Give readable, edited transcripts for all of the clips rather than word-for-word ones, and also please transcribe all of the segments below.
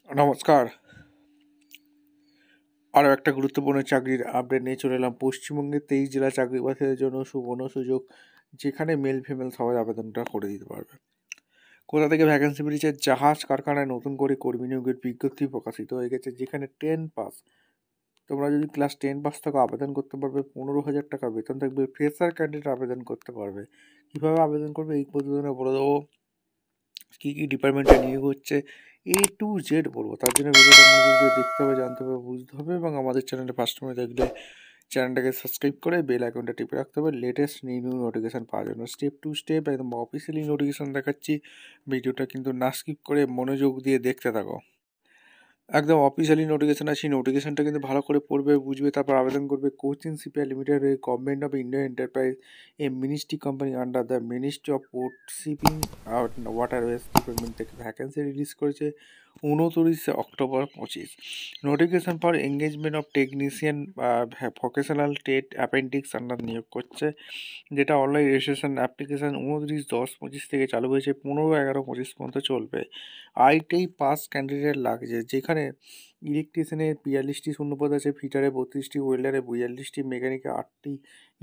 নমস্কার। আরও একটা গুরুত্বপূর্ণ চাকরির আপডেট নিয়ে চলে এলাম। পশ্চিমবঙ্গের 23 জেলা চাকরি বাছাইয়ের জন্য সুবর্ণ সুযোগ, যেখানে মেল ফিমেল সবাই আবেদনটা করে দিতে পারবে। কোথা থেকে ভ্যাকেন্সি বেরিয়েছে? জাহাজ কারখানায় নতুন করে কর্মী নিয়োগের বিজ্ঞপ্তি প্রকাশিত হয়ে গেছে, যেখানে 10 পাস, তোমরা যদি ক্লাস 10 পাস থেকে আবেদন করতে পারবে। 15,000 টাকা বেতন থাকবে। ফ্রেশার ক্যান্ডিডেট আবেদন করতে পারবে। কীভাবে আবেদন করবে এই প্রতিবেদনে বলে দেবো। কী কী ডিপার্টমেন্টে নিয়োগ হচ্ছে, A to Z বলবো। তার জন্য ভিডিওটা মনোযোগ দিয়ে দেখতে হবে, জানতে হবে, বুঝতে হবে। এবং আমাদের চ্যানেলে ফার্স্ট টাইম দেখলে চ্যানেলটাকে সাবস্ক্রাইব করে বেল আইকনটা টিপে রাখতে হবে লেটেস্ট নিউ নোটিফিকেশান পাওয়ার জন্য। স্টেপ টু স্টেপ একদম অফিসিয়ালি নোটিফিকেশান দেখাচ্ছি। ভিডিওটা কিন্তু না স্কিপ করে মনোযোগ দিয়ে দেখতে থাকো। একদম অফিসিয়ালি নোটিফিকেশান আছে, নোটিফিকেশানটা কিন্তু ভালো করে পড়বে, বুঝবে, তারপর আবেদন করবে। Cochin shipyard limited, government of Indian enterprise, a ministry company under the ministry of port, shipping আর ওয়াটারওয়েজ ডিপার্টমেন্ট থেকে ভ্যাকেন্সি রিলিজ করেছে 29 October 25। Notification for engagement of technician vocational trade apprentice under নিয়োগ করছে, যেটা অনলাইন রেজিস্ট্রেশন অ্যাপ্লিকেশান 29/10/25 থেকে চালু হয়েছে, 15/11/25 পর্যন্ত চলবে। আইটিআই পাস ক্যান্ডিডেট লাগছে, যেখানে ইলেকট্রিশিয়ানের 42টি শূন্যপদ আছে, ফিটারে 32টি, ওয়েল্ডারে 42টি, মেকানিকে 8টি,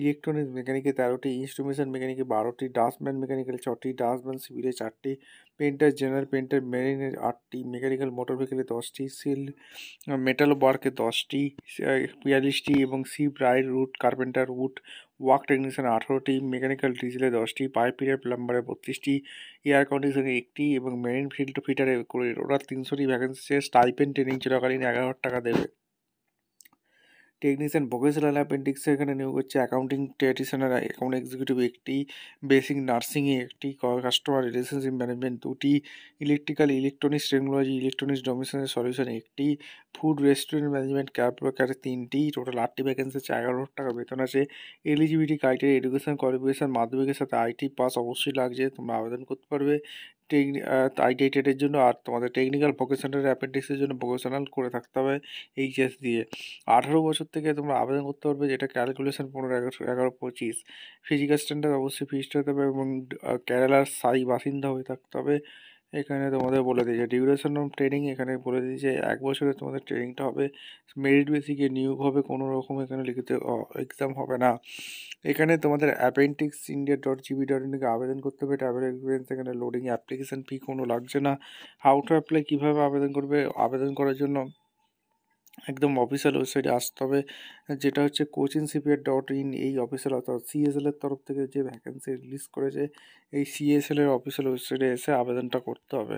ইলেকট্রনিক্স মেকানিকে 13টি, ইনস্ট্রুমেশন মেকানিকে 12টি, ডাস্টম্যান মেকানিক্যাল 6টি, ডাস্টম্যান সিভিলে 4টি, পেন্টার জেনারেল পেন্টার মেরিনের 8টি, মেকানিক্যাল মোটর ভেহিকেলে 10টি, সিল মেটাল ওয়ার্কে 10টি, 42টি এবং সিপ রাইড রুট কার্পেন্টার উড ওয়ার্ক টেকনিশিয়ান 18টি, মেকানিক্যাল ডিজেলে 10টি, পাইপ ফিটার প্লাম্বারে 32টি, এয়ার কন্ডিশনে 1টি এবং মেরিন ফিল্ড ফিটারে ওরা 300টি ভ্যাকেন্সি। স্টাইপেন্ড ট্রেনিং চলাকালীন 11,000 টাকা দেবে। টেকনিশিয়ান ভোকেশনাল অ্যাপেন্ডিক্সে এখানে নিয়োগ হচ্ছে। অ্যাকাউন্টিং টেকনিশিয়ানের অ্যাকাউন্ট এক্সিকিউটিভ 1টি, বেসিক নার্সিংয়ে 1টি, কাস্টমার রিলেশনশিপ ম্যানেজমেন্ট 2টি, ইলেকট্রিক্যাল ইলেকট্রনিক্স টেকনোলজি ইলেকট্রনিক্স ডোমেশনের সলিউশন 1টি, ফুড রেস্টুরেন্ট ম্যানেজমেন্ট ক্যারে 3টি। টোটাল 8টি ভ্যাকেন্সি আছে, 11,000 টাকা বেতন আছে। এলিজিবিলিটি ক্রাইটেরিয়া এডুকেশন কোয়ালিফিকেশান মাধ্যমিকের সাথে আইটি পাস অবশ্যই লাগছে, তোমরা আবেদন করতে পারবে আইটিআই টেটের জন্য। আর তোমাদের টেকনিক্যাল ভোকেশনাল অ্যাপেন্ডিক্সের জন্য ভোকেশনাল করে থাকতে হবে এইচএস দিয়ে। 18 বছর থেকে তোমরা আবেদন করতে পারবে, যেটা ক্যালকুলেশন 15/11/25। ফিজিক্যাল স্ট্যান্ডার্ড অবশ্যই ফিক্সড হতে হবে এবং কেরালার স্থায়ী বাসিন্দা হয়ে থাকতে হবে। এখানে তোমাদের বলে দিয়েছে ডিউরেশন অফ ট্রেনিং, এখানে বলে দিয়েছে 1 বছরে তোমাদের ট্রেনিংটা হবে। মেরিট বেসিকে নিয়োগ হবে, কোনো রকম এখানে লিখিত এক্সাম হবে না। এখানে তোমাদের অ্যাপেন্ডিক্স india.gb.in থেকে আবেদন করতে হবে। ট্রাভেল এক্সপিরিয়েন্স, এখানে লোডিং অ্যাপ্লিকেশন ফি কোনো লাগছে না। হাউ টু অ্যাপ্লাই, কীভাবে আবেদন করবে? আবেদন করার জন্য একদম অফিসিয়াল ওয়েবসাইটে আসতে হবে, যেটা হচ্ছে coachingshipyard.in। এই অফিসিয়াল অর্থাৎ সিএসএলের তরফ থেকে যে ভ্যাকেন্সি রিলিজ করেছে, এই সিএসএলের অফিসিয়াল ওয়েবসাইটে এসে আবেদনটা করতে হবে।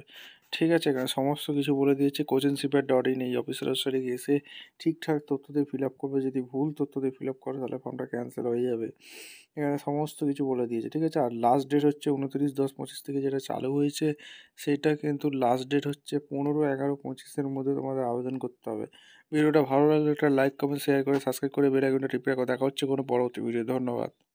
ঠিক আছে, এখানে সমস্ত কিছু বলে দিয়েছে। coachingshipyard.in এই অফিসিয়াল ওয়েবসাইটে এসে ঠিকঠাক তথ্য দিয়ে ফিল আপ করবে। যদি ভুল তথ্য দিয়ে ফিল আপ করে তাহলে ফর্মটা ক্যান্সেল হয়ে যাবে। এখানে সমস্ত কিছু বলে দিয়েছে, ঠিক আছে। আর লাস্ট ডেট হচ্ছে 29/10/25 থেকে যেটা চালু হয়েছে, সেটা কিন্তু লাস্ট ডেট হচ্ছে 15/11/25 মধ্যে তোমাদের আবেদন করতে হবে। ভিডিওটা ভালো লাগলে একটা লাইক, কমেন্ট, শেয়ার করে সাবস্ক্রাইব করে বেল আইকনটা টিপে রাখো। দেখা হচ্ছে কোনো পরবর্তী ভিডিও। ধন্যবাদ।